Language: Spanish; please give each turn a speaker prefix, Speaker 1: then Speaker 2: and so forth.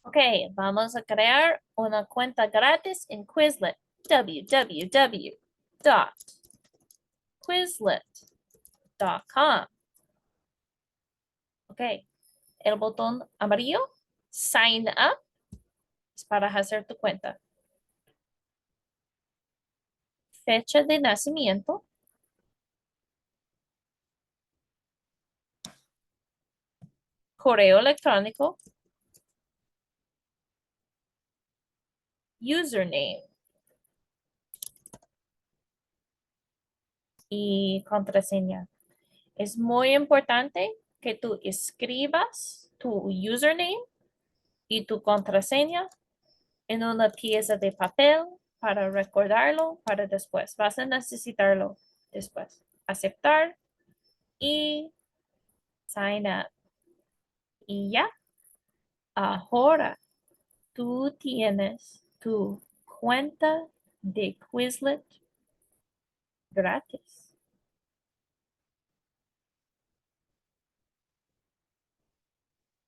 Speaker 1: Ok, vamos a crear una cuenta gratis en Quizlet. www.quizlet.com. Ok, el botón amarillo, sign up, es para hacer tu cuenta. Fecha de nacimiento. Correo electrónico. Username. Y contraseña. Es muy importante que tú escribas tu username y tu contraseña en una pieza de papel para recordarlo para después. Vas a necesitarlo después. Aceptar y sign up. Y ya, ahora tú tienes tu cuenta de Quizlet gratis.